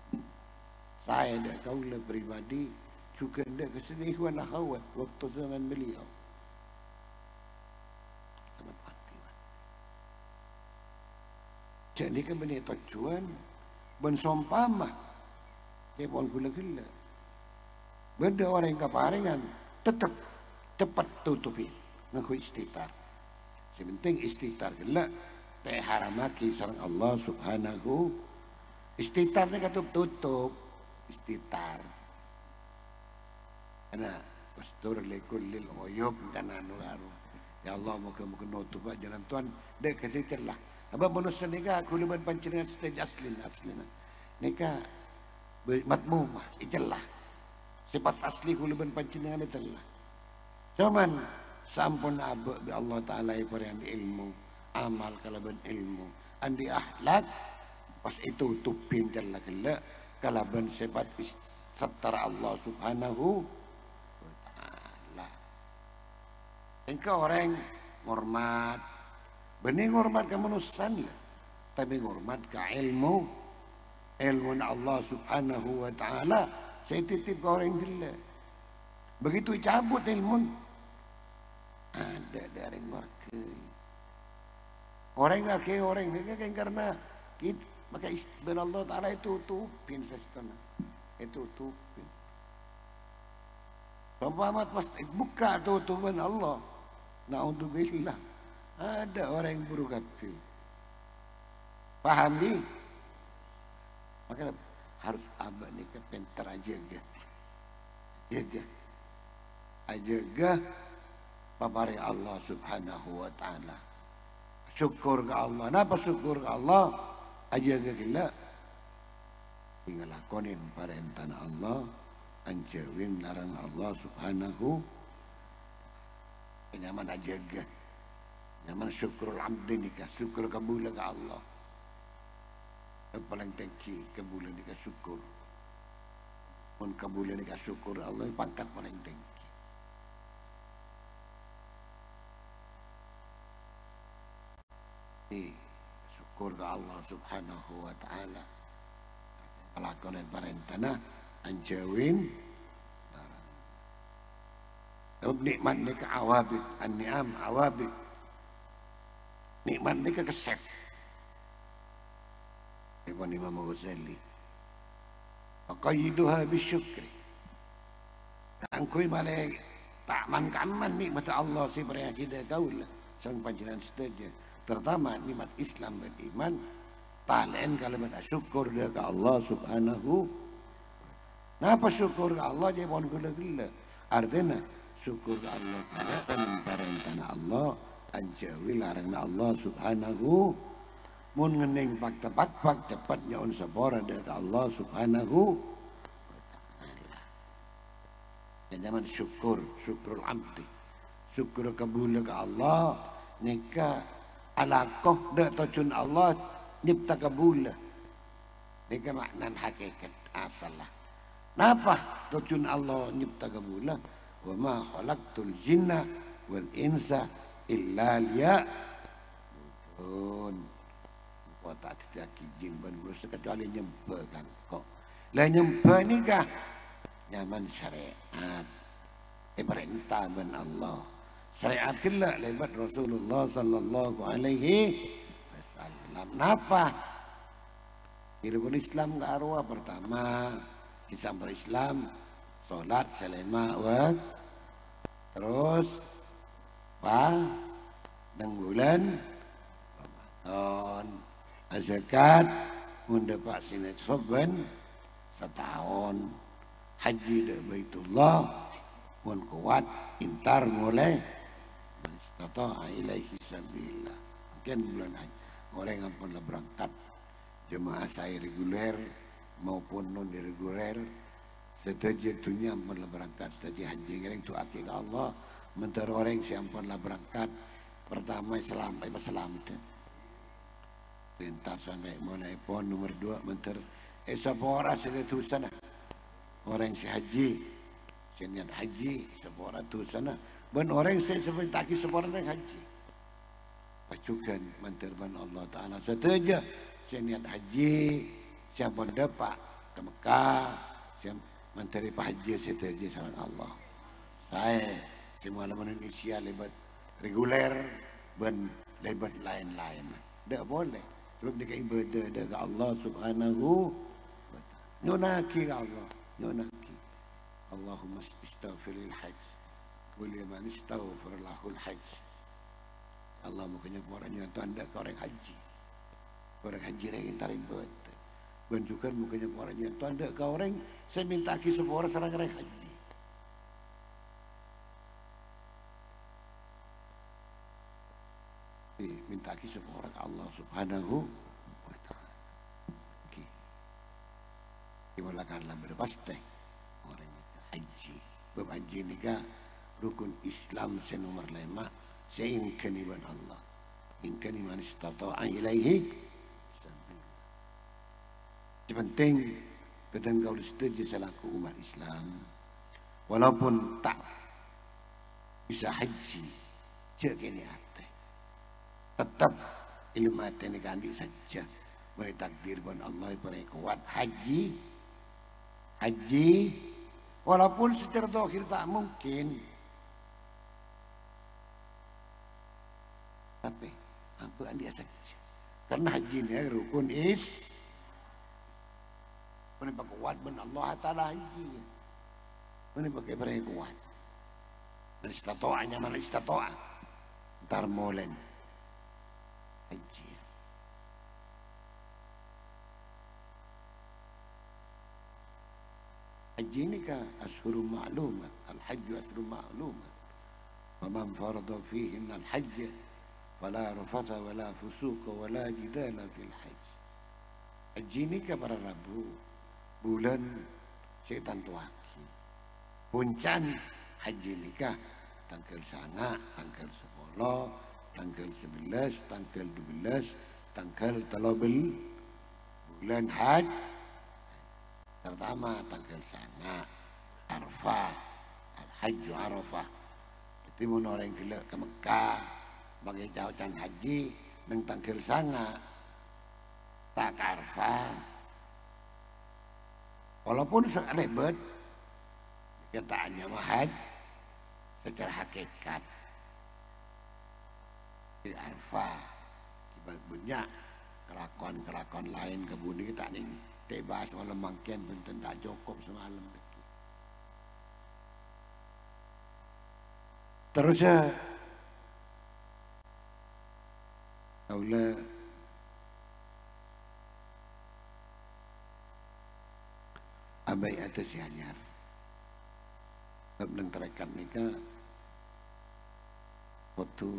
Saya dan kaulah pribadi juga ada kesedihan akhwat waktu zaman beliau. Sangat wanti-wanti. Jadi kan benih tujuan bensompamah dia pun gula-gula. Beda orang yang keparingan tetap cepat tutupi ngaku istighfar. Sepenting istighfar gila teh haramaki sareng Allah subhanahu. Istighfar ni katup tutup istighfar. Ana pastor lekul lil uyub dan anu aru. Ya Allah muka-muka nutup jalan Tuhan dek kasih celah. Abang manusia nikah kuliban pancingan stage aslina. Nikah matmumah itulah sifat asli kuluban panjenengan itulah cuman sampun abe bi Allah taala yang di ilmu amal kalaban ilmu andi akhlak pas itu tupin telah kala kalaban sifat satara Allah subhanahu wa ta'ala. Engkau orang ngormat benih ngormat ke manusia tapi ngormat ke ilmu Allah subhanahu wa ta'ala saya titip ke orang gila begitu cabut ilmu ada dari warga orang ngake orang ini kan karena kita maka istighfar Allah ta'ala itu tutupin sesana itu tutupin Bapak pasti buka tutupan Allah na'udzubillah ada orang yang buruk hati paham nih maka harus abah nih kepentar aja papari Allah subhanahu wa ta'ala syukur ke Allah napa syukur ke Allah aja gila tinggal lakonin perintah Allah anjawin larang Allah subhanahu nyaman aja nyaman syukurul abdi nikah syukur kabula ke Allah paling tinggi kabula nikah syukur pun kabula nikah syukur Allah pangkat paling tinggi syukur ke Allah subhanahu wa ta'ala lakonin perintah anjawin nikmat nikah awabid an-ni'am awabid nikmat nikah kesep Ibn Imam Ghazali faqayyiduha bisyukri angkui malai tak man nikmat Allah si beri kita kaulah sang panjenengan setuju terutama nikmat Islam dan iman talen kalau kita syukur dia ke Allah subhanahu napa syukur ke Allah jadi mohon gula-gula artinya syukur ke Allah dan perintah Allah anjawi larang Allah subhanahu mun ngening pak cepatnya on sabora dari Allah subhanahu wa ta'ala yang zaman syukurul abdi syukur kabul ke Allah nikah alakoh dak tocun Allah nyipta kabul nikah makna hakikat asalah napa tocun Allah nyipta kabul wa ma khalaqtul jinna wal insa illa liya'budun tak ditaki jin ban manusia kecuali nyembah kan kok lah nyembah ni kah nyaman syariat perintah ban Allah syariat kala lebat Rasulullah sallallahu alaihi wasallam napa rukun Islam ke arwah pertama kisah berislam salat selema wa terus bulan Ramadan zakat munda pak sinat soban setahun haji ke Baitullah mun kuat intar mulai istata'a ilaihi sabila mungkin bulan haji orang yang pernah berangkat jemaah saya reguler maupun non reguler setiap dunia pernah berangkat setiap haji kering tu akik Allah menteri orang yang pernah berangkat pertama Islam itu perintah sampai mulai pon nomor 2 menteri sepora sudah tu sana orang si haji seniat haji sepora tu sana ban orang saya seperti taki sepora yang haji pacukan menteri ban Allah Taala setuju seniat haji siapa dapat ke Mekah siapa menteri pak haji setuju sama Allah saya semua laman Indonesia lebat reguler ban lebat lain-lain tak boleh sebab dia ibadah dekat Allah subhanahu wa ta'ala nyonaki Allah nyonaki Allahumma istaghfiril hajj wali man istaghfir lahul hajj Allah mukanya orangnya tu anda ke orang haji yang tarik buat banjukan mukanya orangnya tu anda ke orang saya minta ki semua orang haji minta ki semua orang Allah subhanahu wa ta'ala dimulakanlah berpasti orang haji. Bab haji nikah rukun Islam senomor 5 seingkani ban Allah. Ingkani man istata'a ilaihi sabila. Penting kadang kau setuju selaku umat Islam walaupun tak bisa haji cek ini hati tetap ilmu hati ini kandi saja boleh takdir pun Allah boleh kuat haji walaupun secara dohir tak mungkin tapi apa dia saja karena haji ini rukun boleh kuat pun Allah Ta'ala haji boleh pakai boleh kuat man istato'anya man istato'a ntar molen haji. Haji ini kah ashurul ma'lumat, al-hajju ashurul ma'lumat. Wa man farada fihinna al-hajj fala rafatha wala fusuqa wala jidala fil hajj. Haji ini kah para Rabu bulan setan tuaki. Puncan haji ini kah tanggal 9, tanggal 10, tanggal 11, tanggal 12, tanggal 13 bulan haji. Pertama tanggal 9 Arafah, Al-Hajju Arafah. Jadi mun orang gila ke Mekah bagi jauhan haji nang tanggal 9 tak ke Arafah. Walaupun sekali bet dikataannya mahaj secara hakikat di Arafah banyak kelakon lain kebudi kita nih tebas malam mangkian benten tak cukup semalam lagi. Terusnya kaula abai atas anyar bab nang terekat nika waktu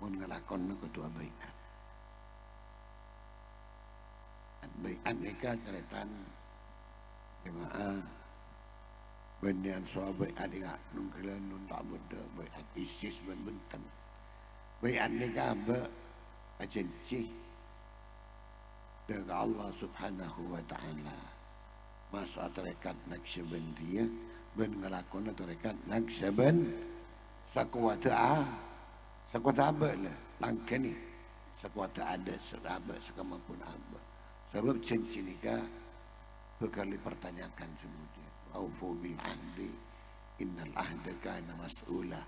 mun ngelakon kudu abaiat baiat nika ceretan jemaah bendian soal baiat nika nungkelan nun tak beda baiat ISIS benten baiat nika ba ajenci dengan Allah Subhanahu wa taala masa terekat naksaban dia ben ngelakon terekat naksaban sakwata lah langkani sakwata ada sahabat sekemampuan apa sebab janji nikah berkali pertanyakan semuanya aufu bil ahdi innal ahda kana mas'ula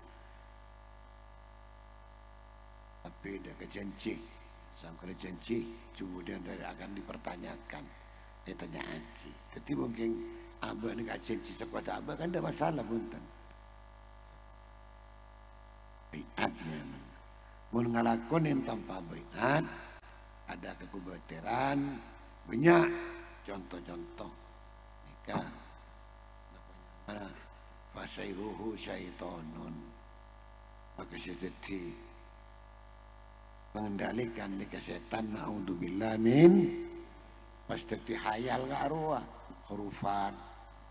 tapi dia kejanji sampai janji kemudian dari akan dipertanyakan tanya lagi jadi mungkin abah ni gak janji sekuat abah kan ada masalah punten baiatnya mun ngalakonin tanpa baiat ada kekubateran banyak contoh-contoh nikah namanya fasairuhu syaitonun maka jadi mengendalikan nikah setan naudzubillah min pasti hayal gak arwah hurufan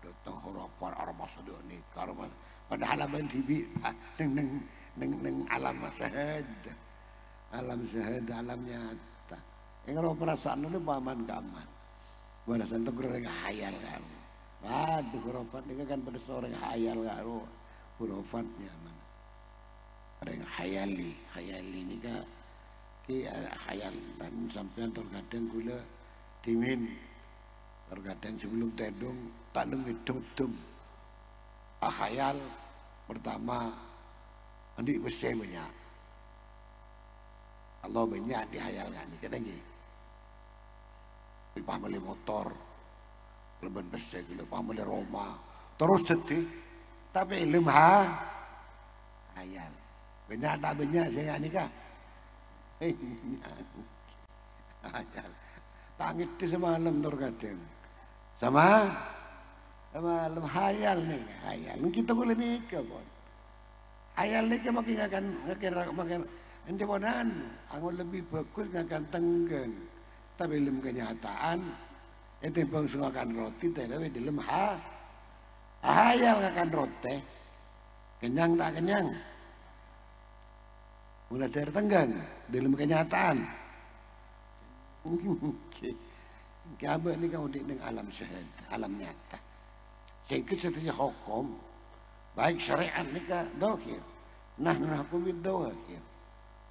datang hurufan arwah sudah nikah padahal abang tibi neng alam syahadah alam syahadah alam nyata kalau perasaan itu paman gaman perasaan itu kurang hayal kan waduh hurufan ini kan pada seorang hayal kan hurufannya mana ada yang hayali ini kan hayal dan sampean terkadang gula dimin terkadang sebelum tedung tak lengit tutup khayal pertama nanti besar banyak Allah banyak dihayalkan ni kata ni paham oleh motor leban besar gila paham oleh Roma terus sedih tapi ilmu hayal banyak tak banyak saya ni kah hayal tangit di semalam terkadang sama malam hayal nih hayal kita boleh nikah pun hayal nikah makin ente bonan angin lebih bagus akan tenggeng tapi ilmu kenyataan Itu pun makan roti tapi di lemah. Hayal makan roti. Kenyang tak kenyang. Mulai dari tenggang dalam kenyataan. Kabe ni kau di dengan alam syahid, alam nyata. Sehingga setiap hukum baik syariat ni ka dohir. Nahnu nahkum bid-dawahir.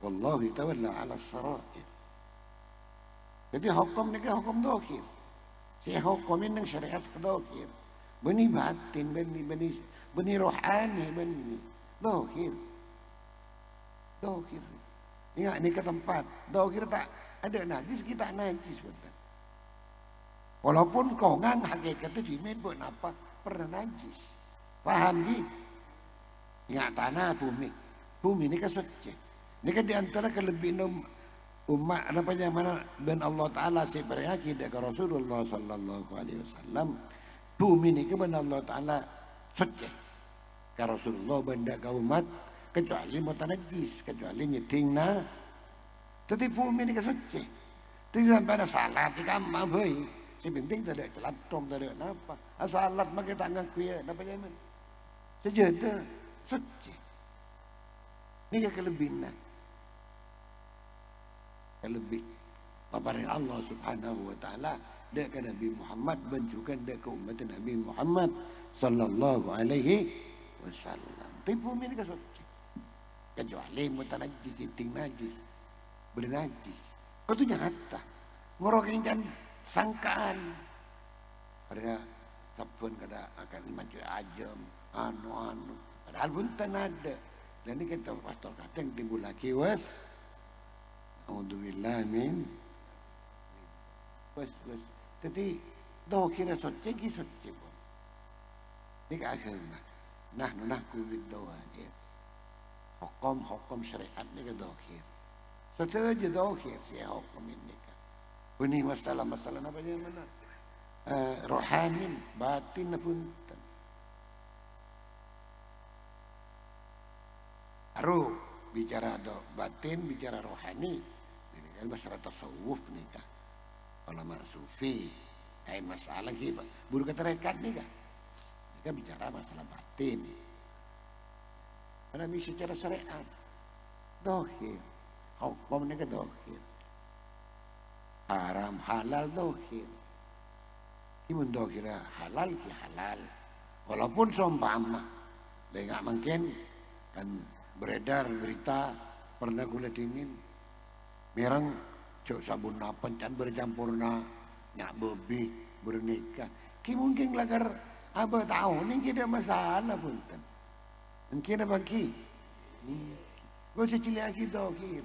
Wallahu tawalla 'ala as-sarair. Jadi hukum ni ka hukum dohir. Si hukum ini syariat dohir. Beni batin, beni rohani, beni dohir. Dohir. Ingat ni ke tempat. Dohir tak ada najis, kita najis betul. Walaupun kau ngang hakikatnya jimin buat apa pernah najis. Paham ni? Ingat tanah bumi. Bumi ni kan suci. Ini kan diantara kelebihan umat apa yang mana dan Allah Taala sebenarnya ke Rasulullah Sallallahu Alaihi Wasallam. Bumi ni kan Allah Taala suci. Ke Rasulullah benda ke umat kecuali mata najis, kecuali nyetingna. Tetapi bumi ni kan suci. Tidak sampai ada salah, tidak mabai. Si penting tak ada celatong, tak ada apa. Asalat maka tak ngaku ya, apa jaman. Sejadah, suci. Ini kelebihan. Kelebih. Paparan Allah Subhanahu Wa Taala dia ke Nabi Muhammad dan juga dia ke umat Nabi Muhammad Sallallahu Alaihi Wasallam. Tapi bumi ini suci. Kecuali mutanajis, siting najis, bernajis. Kau tu nyata. Ngorokin jangan sangkaan pada sabun kada akan maju ajam anu padahal pun tak ada dan ini kita pastor kata yang timbul lagi was alhamdulillah min was jadi doh kira suci pun ini agama nahku bid-doa ya hukum syariat ni ke dohir sesaja dohir si hukum ini ini masalah apa yang mana? Rohani, batin pun. Baru bicara batin, bicara rohani. Ini kan masalah tasawuf nih kah? Ulama sufi, lain masalah gitu. Buru keterekat nih kah? Ini kan bicara masalah batin. Karena bisa secara syariat, dohir, hukum ini ke dohir. Haram halal dohir. Kimun dohir halal ki halal. Walaupun seumpama, enggak mungkin kan beredar berita pernah gula dingin, mereng cok sabun napan can bercampurna nyak bebi bernikah. Ki mungkin lagar apa tahu ni kita masalah pun kan. Mungkin apa ki? Gak usah cilik lagi dohir.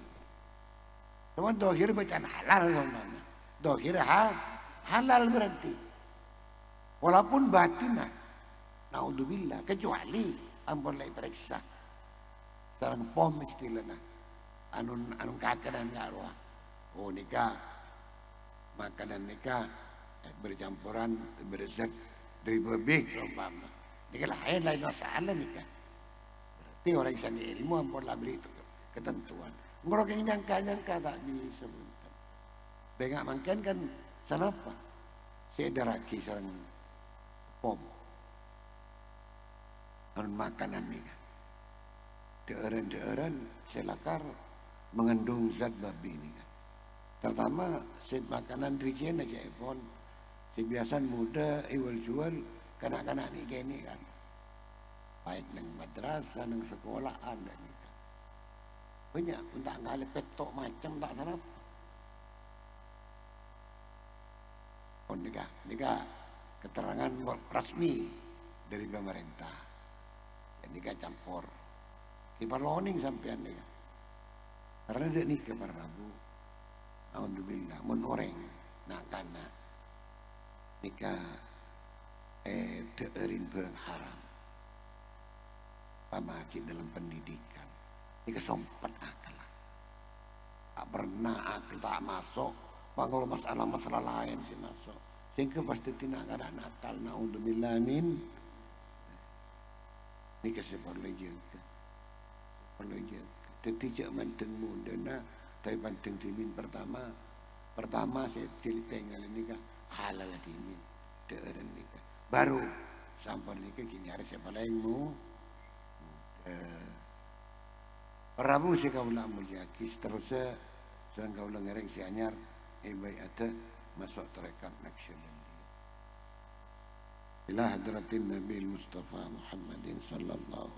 Cuma dohir bacaan halal sama. Dohir halal berarti. Walaupun batinah. Naudzubillah. Kecuali ampun lagi periksa. Sarang pom istilahnya. Anun kakanan ngaruh. Oh nikah. Makanan nikah. Bercampuran beresep dari bebek. Nikah lain masalah nikah. Berarti orang yang ilmu ampun lah beli itu ketentuan. Ngorok yang nyangka tak bisa. Dengar makan kan sanapa. Saya deraki sarang pom. Dan makanan ni kan. Deeren selakar mengandung zat babi ni kan. Terutama set makanan rijian aja pun. Sebiasan muda iwal jual kanak-kanak ni kayak ni kan. Baik nang madrasah, nang sekolahan dan ni. Banyak untuk ngalih petok macam tak sanap. Oh nikah keterangan resmi dari pemerintah. Nikah campur. Kibar loning sampean nikah. Karena dia nikah pada Rabu. Alhamdulillah mun oreng nak kana nikah deerin barang haram. Pamaki dalam pendidikan. Ini kesompat akal. Tak pernah akal tak masuk. Kalau masalah lain sih masuk. Sehingga pasti tidak ada nakal. Na'udzubillah min. Ini kasih perlu jaga. Tidak manteng muda na. Tapi panteng timin pertama saya cerita tinggal ini kah. halal ini deren nikah baru sampun nikah kinyari siapa lain mu Prabu si kaula mulyaki seterusnya sedang kaula ngereng si anyar ibai ada masuk tarekat Naqsyabandi ila hadratin Nabi Mustafa Muhammadin sallallahu